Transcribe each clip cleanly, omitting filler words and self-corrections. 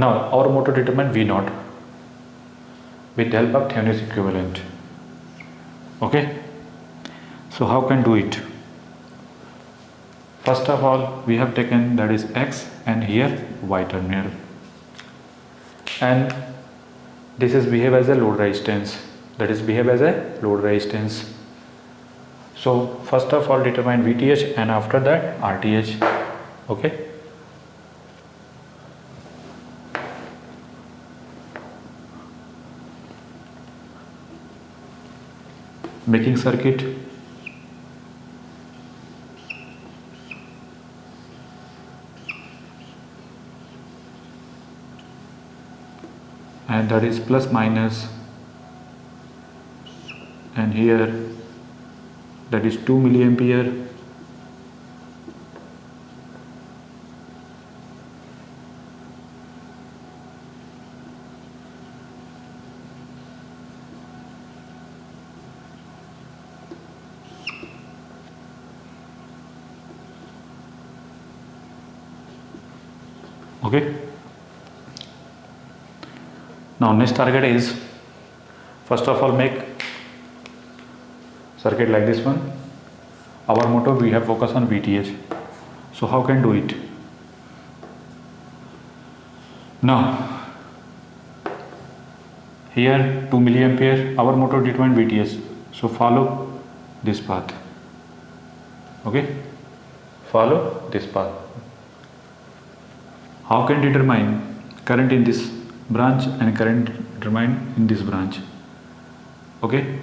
Now our motto determine V naught with the help of Thevenin's equivalent. Okay, so how can do it? First of all, we have taken that is X and here Y terminal, and this is behave as a load resistance, that is behave as a load resistance. So first of all determine VTH and after that RTH. Okay, making circuit, and that is plus minus, and here that is 2 milliampere, okay. Now next target is, first of all make circuit like this one. Our motto, we have focus on VTH. So how can do it? Now here 2 milliampere, our motto determine VTH, so follow this path. Okay, follow this path. How can determine current in this branch and current determined in this branch? Okay,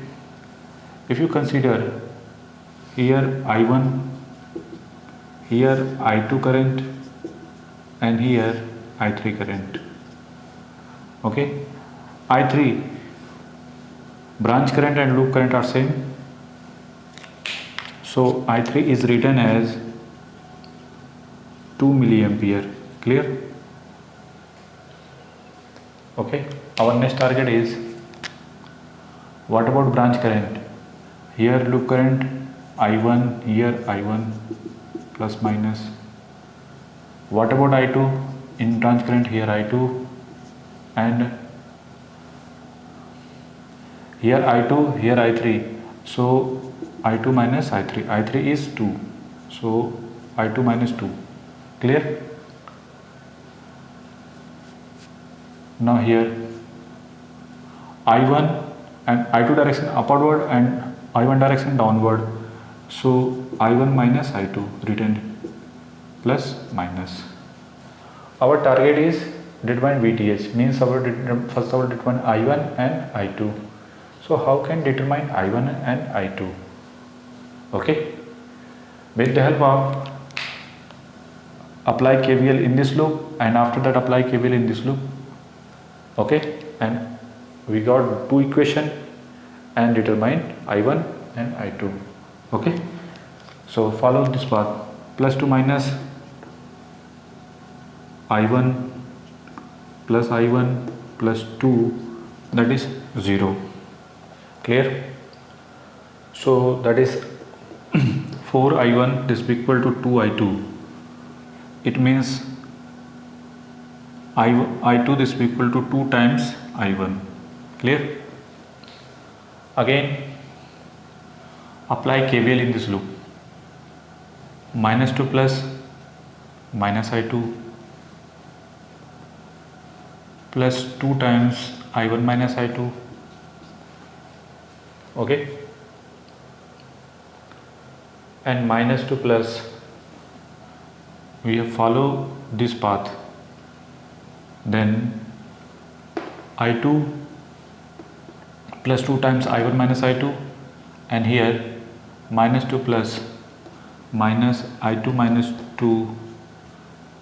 if you consider here I1, here I2 current, and here I3 current. Okay, I3 branch current and loop current are same, so I3 is written as 2 milliampere. Clear? Okay, our next target is, what about branch current? Here loop current I1, here I1 plus minus. What about I2? In branch current here I2, and here I2, here I3, so I2 minus I3, I3 is 2, so I2 minus 2. Clear? Now here I1 and I2 direction upward and I1 direction downward, so I1 minus I2 written plus minus. Our target is determine VTH, means our first of all determine I1 and I2. So how can determine I1 and I2? Okay, with the help of apply KVL in this loop, and after that apply KVL in this loop. Okay, and we got two equation and determine I1 and I2. Okay, so follow this path, plus to minus I1 plus I1 plus 2, that is 0. Clear? So that is 4I1 is equal to 2I2. It means I2 is equal to 2 times I1. Clear? Again apply KVL in this loop. Minus to plus, minus I2 plus 2 times I1 minus I2. Okay, and minus to plus, we have follow this path, then I2 plus 2 times I1 minus I2, and here minus to plus minus I2 minus 2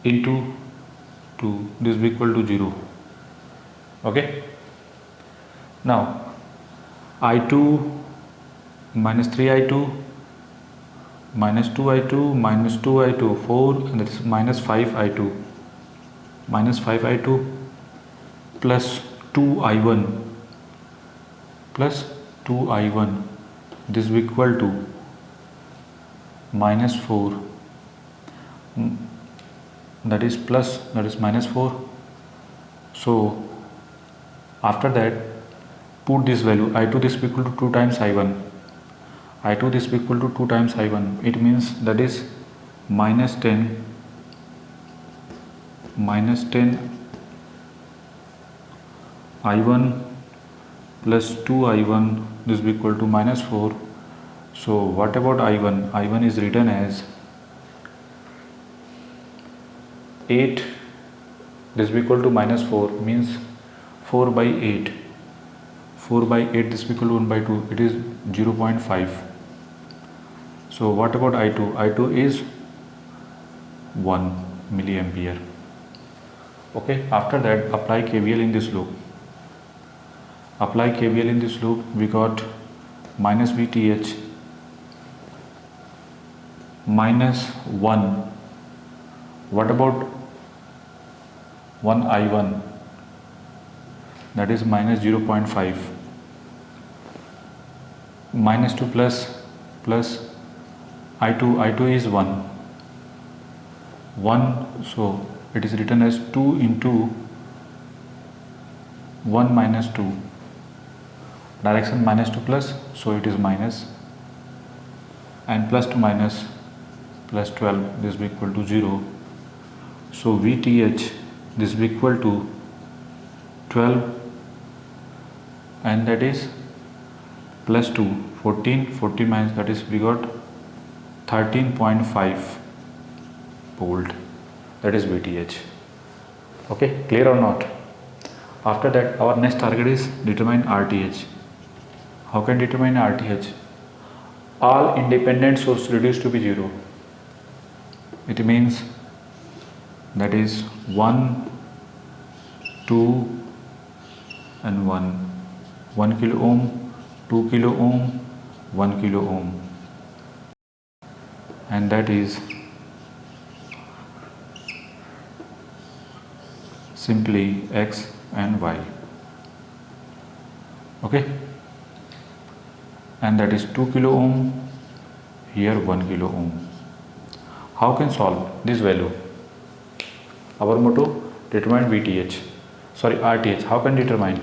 into 2, this is equal to 0. Okay, now I2 minus 3I2 minus 2I2 minus 2I2 4, and that is minus 5I2 minus 5I2 plus 2I1 plus 2I1, this is equal to minus 4, that is plus, that is minus 4, So after that put this value I2 this equal to 2 times I1. I2 this equal to 2 times I1. It means that is minus 10 I1 plus 2 I1 this is equal to minus 4. So what about I1? I1 is written as 8 this is equal to minus 4 means 4 by 8. 4 by 8 this is equal to 1 by 2, it is 0.5. So what about I2? I2 is 1 milliampere. Okay, after that apply KVL in this loop. Apply KVL in this loop, we got minus VTH minus 1. What about 1 I1? That is minus 0.5. Minus 2 plus I2 is 1, so it is written as 2 into 1 minus 2, direction minus to plus, so it is minus, and plus to minus plus 12 this is equal to 0. So VTH this is equal to 12 and that is plus 2, 14 minus, that is we got 13.5 volt, that is VTH. Okay, clear or not? After that our next target is determine RTH. How can determine RTH? All independent source reduced to be 0. It means that is 1, 2 and 1 kilo ohm, 2 kilo ohm, 1 kilo ohm, and that is simply X and Y. Okay, and that is 2 kilo ohm, here 1 kilo ohm. How can solve this value? Our motto determine RTH. How can determine?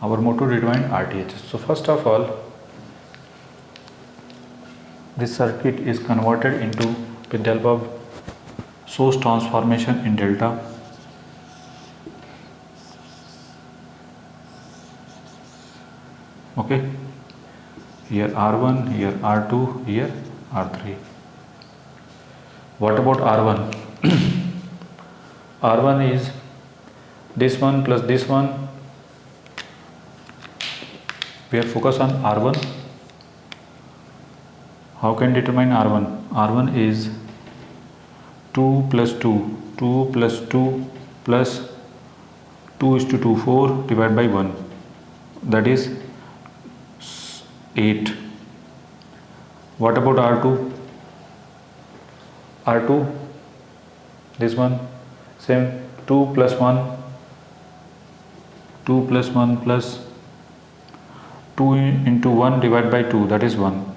Our motto determine RTH. So first of all, this circuit is converted into with the help of source transformation in delta. Okay, here R1, here R2, here R3. What about R1? R1 is this one plus this one. We are focused on R1. How can determine R1? R1 is 2 plus 2, 2 plus 2 plus 2 is to 2, 4 divided by 1, that is 8. What about R2? R2, this one, same, 2 plus 1, 2 plus 1 plus 2 into 1 divided by 2, that is 1.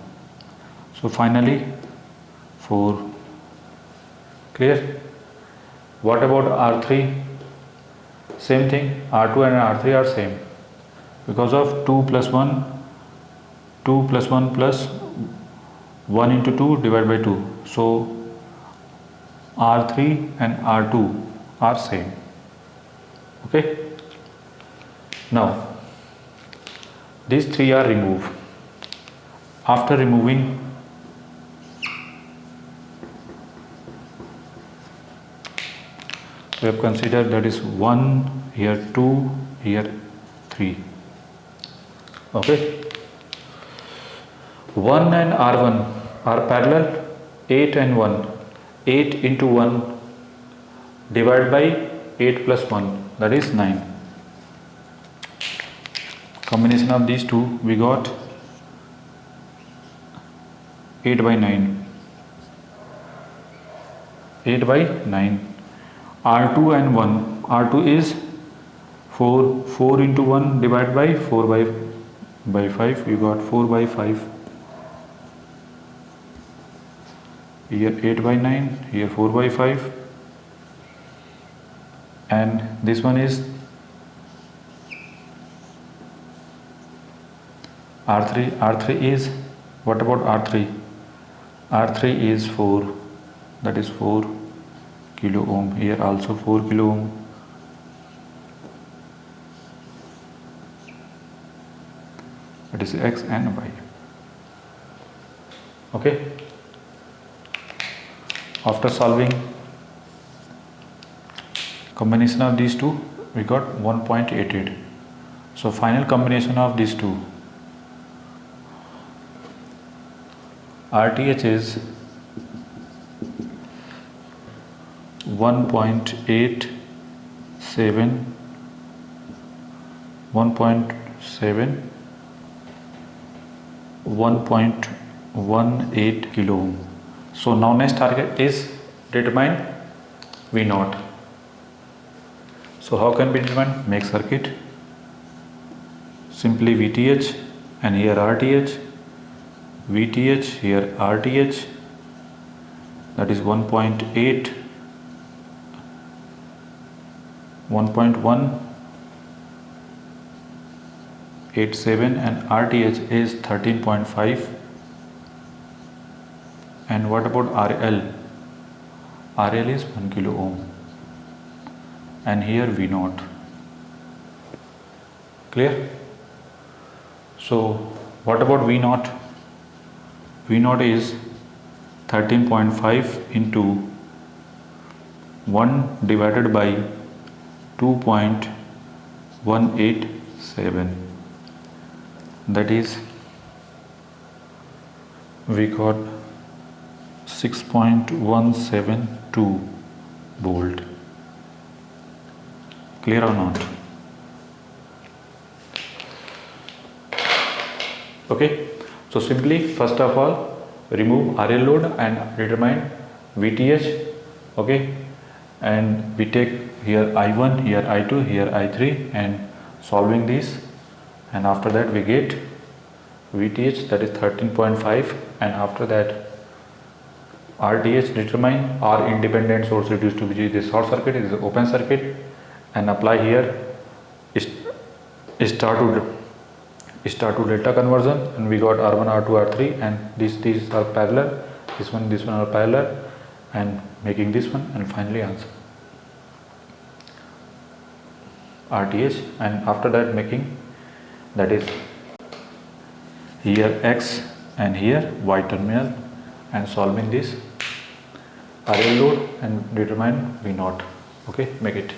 So finally 4. Clear? What about R3? Same thing, R2 and R3 are same because of 2 plus 1 plus 1 into 2 divided by 2. So R3 and R2 are same. Okay. Now these three are removed. After removing, we have considered that is 1, here 2, here 3. Okay. 1 and R1 are parallel, 8 and 1. 8 into 1 divided by 8 plus 1, that is 9. Combination of these two, we got 8 by 9. 8 by 9. R2 and 1. R2 is 4. 4 into 1 divided by 4 by 5. You got 4 by 5. here 8 by 9, here 4 by 5, and this one is R3. R3 is, what about R3? R3 is 4, that is 4 kilo ohm. Here also 4 kilo ohm. That is X and Y. Okay. After solving combination of these two, we got 1.88. So final combination of these two, RTH is 1.87, 1.18 kilo ohm. So now next target is determine V0. So how can we determine? Make circuit. Simply VTH and here RTH. VTH here RTH, that is 1.8, 1.187, and RTH is 13.5. And what about RL? RL is 1 kilo ohm, and here V0. Clear? So what about V0? V0 is 13.5 into 1 divided by 2.187, that is, we got 6.172 volt. Clear or not? Okay. So simply first of all remove RL load and determine VTH. Okay, and we take here I1, here I2, here I3 and solving this, and after that we get VTH, that is 13.5, and after that RTH determine R independent source reduced to which is the short circuit, is the open circuit, and apply here star to delta conversion, and we got R1, R2, R3, and these are parallel, this one are parallel, and making this one, and finally answer RTH, and after that making, that is here X and here Y terminal, and solving this RL load and determine V0. Okay, make it.